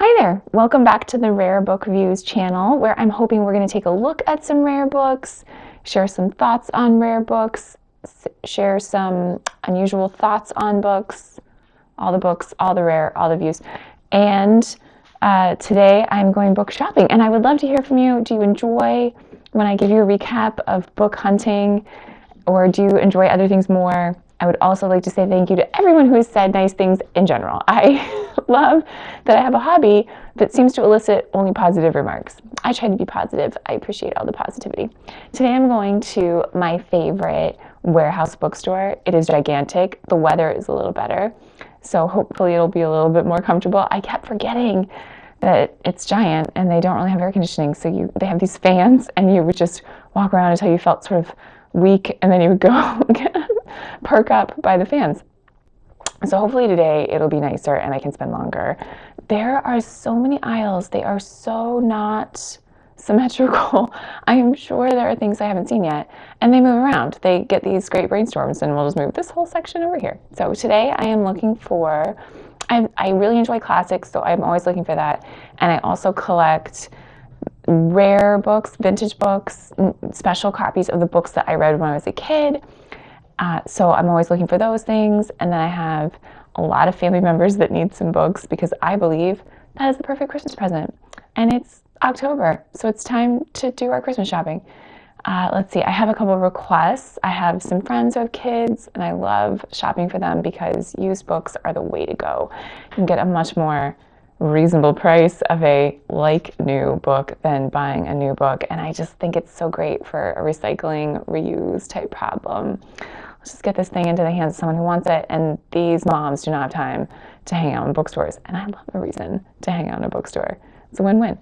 Hi there! Welcome back to the Rare Book Views channel, where I'm hoping we're going to take a look at some rare books, share some thoughts on rare books, share some unusual thoughts on books, all the rare, all the views. And today I'm going book shopping, and I would love to hear from you. Do you enjoy when I give you a recap of book hunting, or do you enjoy other things more? I would also like to say thank you to everyone who has said nice things in general. I love that I have a hobby that seems to elicit only positive remarks. I try to be positive. I appreciate all the positivity. Today I'm going to my favorite warehouse bookstore. It is gigantic. The weather is a little better, so hopefully it'll be a little bit more comfortable. I kept forgetting that it's giant and they don't really have air conditioning, so they have these fans and you would just walk around until you felt sort of weak, and then you would go perk up by the fans. So hopefully today it'll be nicer and I can spend longer. There are so many aisles. They are so not symmetrical. I am sure there are things I haven't seen yet, and they move around. They get these great brainstorms and we'll just move this whole section over here. So today I am looking for, I really enjoy classics, so I'm always looking for that. And I also collect rare books, vintage books, special copies of the books that I read when I was a kid. So I'm always looking for those things. And then I have a lot of family members that need some books because I believe that is the perfect Christmas present. And it's October, so it's time to do our Christmas shopping. Let's see, I have a couple of requests. I have some friends who have kids, and I love shopping for them because used books are the way to go. You can get a much more reasonable price of a new book than buying a new book, and I just think it's so great for a recycling, reuse type problem. Let's just get this thing into the hands of someone who wants it, and these moms do not have time to hang out in bookstores, and I love a reason to hang out in a bookstore. It's a win-win.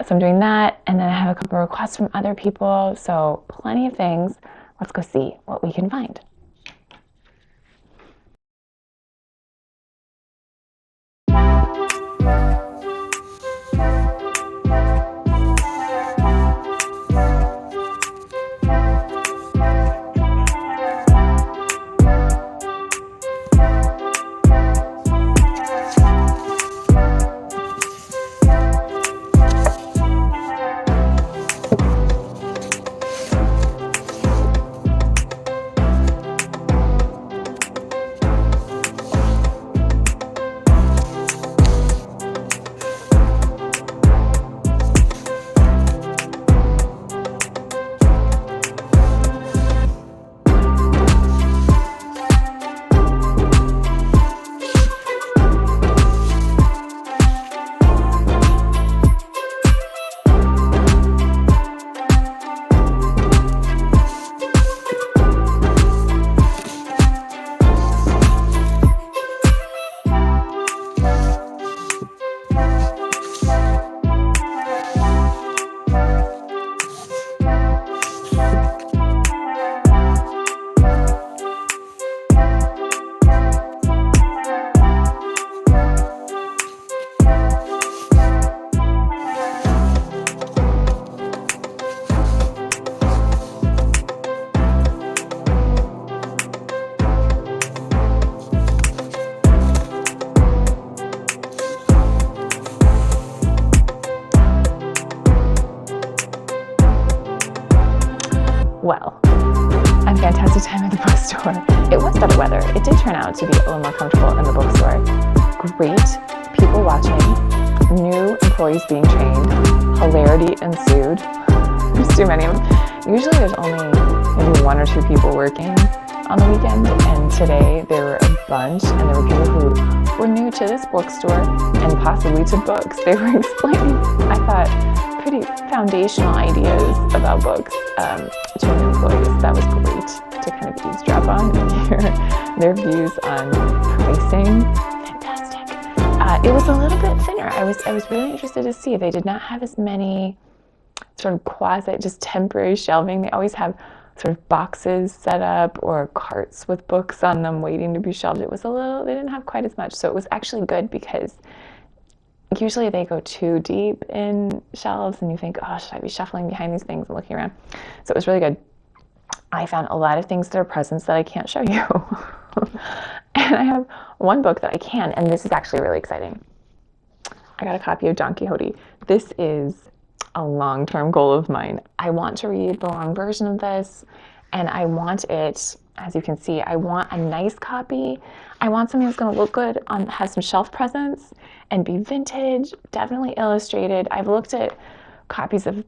So I'm doing that, and then I have a couple of requests from other people, so plenty of things. Let's go see what we can find. Well, a fantastic time at the bookstore. It was better weather. It did turn out to be a little more comfortable in the bookstore. Great people watching, new employees being trained, hilarity ensued. There's too many of them. Usually there's only maybe one or two people working on the weekend, and today there were a bunch, and there were people who were new to this bookstore and possibly to books. They were explaining, I thought, pretty foundational ideas about books to new employees. That was great to kind of eavesdrop on and hear their views on pricing. Fantastic. It was a little bit thinner. I was really interested to see. They did not have as many sort of just temporary shelving. They always have sort of boxes set up or carts with books on them waiting to be shelved. It was they didn't have quite as much. So it was actually good because usually they go too deep in shelves and you think, oh, should I be shuffling behind these things and looking around? So it was really good. I found a lot of things that are presents that I can't show you. And I have one book that I can, and this is actually really exciting. I got a copy of Don Quixote. This is a long-term goal of mine. I want to read the long version of this, and I want it, as you can see, I want a nice copy. I want something that's going to look good, have some shelf presence, and be vintage, definitely illustrated. I've looked at copies of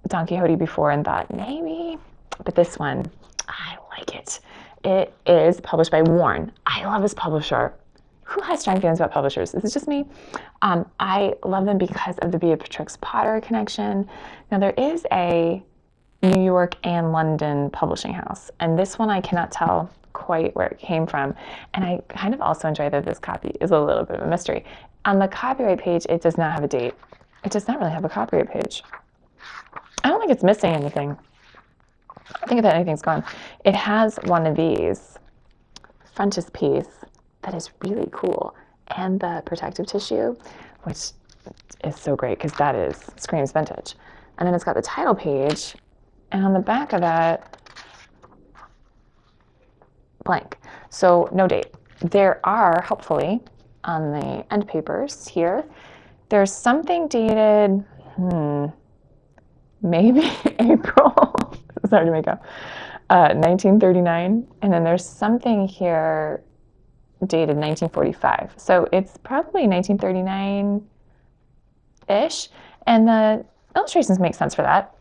Don Quixote before and thought, maybe, but this one, I like it. It is published by Warne. I love this publisher. Who has strong feelings about publishers? Is it just me? I love them because of the Beatrix Potter connection. Now, there is a New York and London publishing house, and this one I cannot tell quite where it came from. And I kind of also enjoy that this copy is a little bit of a mystery. On the copyright page, it does not have a date. It does not really have a copyright page. I don't think it's missing anything. I think that anything's gone. It has one of these frontispiece that is really cool, and the protective tissue, which is so great because that screams vintage. And then it's got the title page, and on the back of that, blank. So no date. There are, hopefully, on the end papers here, there's something dated, maybe April. It's hard to make up. 1939, and then there's something here dated 1945. So it's probably 1939-ish, and the illustrations make sense for that.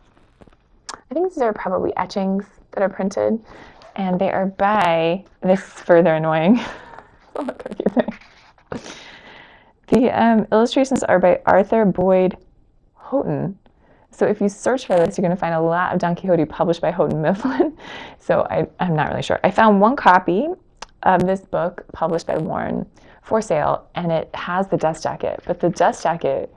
I think these are probably etchings that are printed, and they are by, this is further annoying, it's a little confusing. The illustrations are by Arthur Boyd Houghton. So if you search for this, you're going to find a lot of Don Quixote published by Houghton Mifflin. So I'm not really sure. I found one copy of this book published by Warne for sale, and it has the dust jacket, but the dust jacket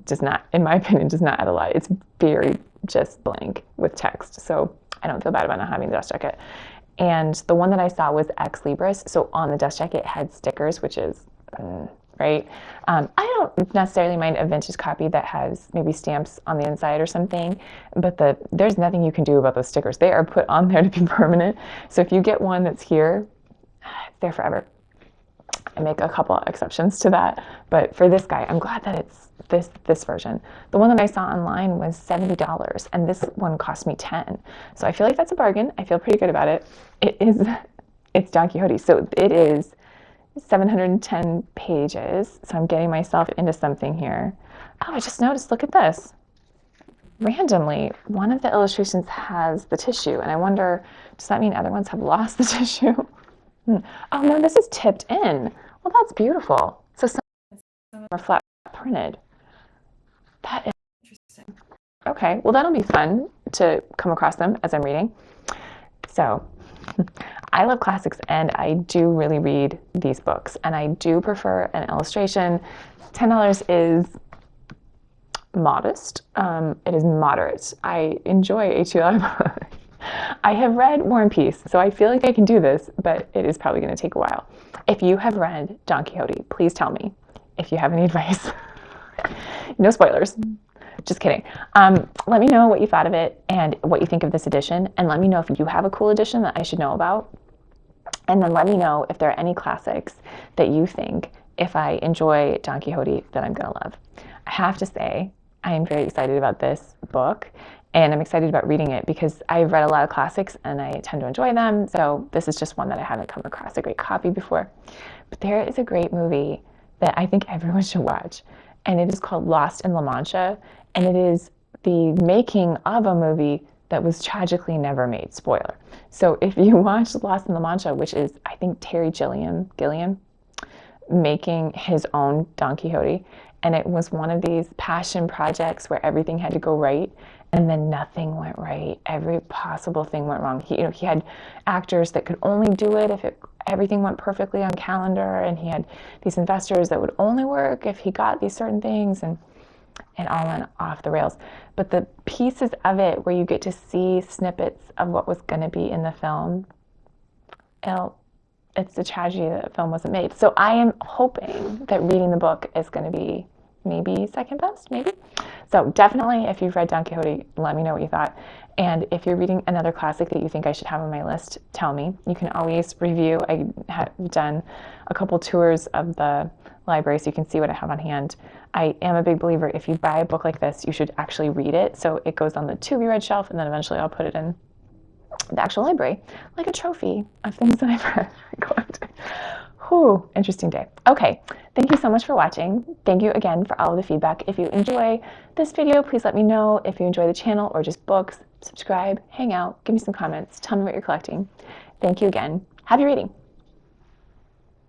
does not, in my opinion, does not add a lot. It's very just blank with text. So I don't feel bad about not having the dust jacket. And the one that I saw was Ex Libris. So on the dust jacket it had stickers, which is right. I don't necessarily mind a vintage copy that has maybe stamps on the inside or something, but there's nothing you can do about those stickers. They are put on there to be permanent. So if you get one that's here, it's there forever. I make a couple of exceptions to that, but for this guy, I'm glad that it's this version. The one that I saw online was $70, and this one cost me $10. So I feel like that's a bargain. I feel pretty good about it. It's Don Quixote, so it is 710 pages. So I'm getting myself into something here. Oh, I just noticed, look at this. Randomly, one of the illustrations has the tissue, and I wonder, does that mean other ones have lost the tissue? Oh no, this is tipped in. Well, that's beautiful. So some are flat printed. That is interesting. Okay, well that'll be fun to come across them as I'm reading. So I love classics, and I do really read these books, and I do prefer an illustration. $10 is modest. It is moderate. I enjoy a $2 book. I have read War and Peace, so I feel like I can do this, but it is probably going to take a while. If you have read Don Quixote, please tell me if you have any advice. No spoilers. Just kidding. Let me know what you thought of it and what you think of this edition, and let me know if you have a cool edition that I should know about. And then let me know if there are any classics that you think, if I enjoy Don Quixote, that I'm going to love. I have to say, I am very excited about this book, and I'm excited about reading it because I've read a lot of classics and I tend to enjoy them. So this is just one that I haven't come across a great copy before. But there is a great movie that I think everyone should watch, and it is called Lost in La Mancha, and it is the making of a movie that was tragically never made. Spoiler. So if you watch Lost in La Mancha, which is, I think, Terry Gilliam making his own Don Quixote, and it was one of these passion projects where everything had to go right, and then nothing went right. Every possible thing went wrong. He had actors that could only do it if everything went perfectly on calendar, and he had these investors that would only work if he got these certain things, and it all went off the rails. But the pieces of it where you get to see snippets of what was going to be in the film, it's a tragedy that the film wasn't made. So I am hoping that reading the book is going to be maybe second best, maybe. So definitely, if you've read Don Quixote, let me know what you thought. And if you're reading another classic that you think I should have on my list, tell me. You can always review. I have done a couple tours of the library so you can see what I have on hand. I am a big believer, if you buy a book like this, you should actually read it. So it goes on the to be read shelf, and then eventually I'll put it in the actual library, like a trophy of things that I've read. Whew, interesting day. Okay, thank you so much for watching. Thank you again for all of the feedback. If you enjoy this video, please let me know. If you enjoy the channel or just books, subscribe, hang out, give me some comments, tell me what you're collecting. Thank you again. Happy reading.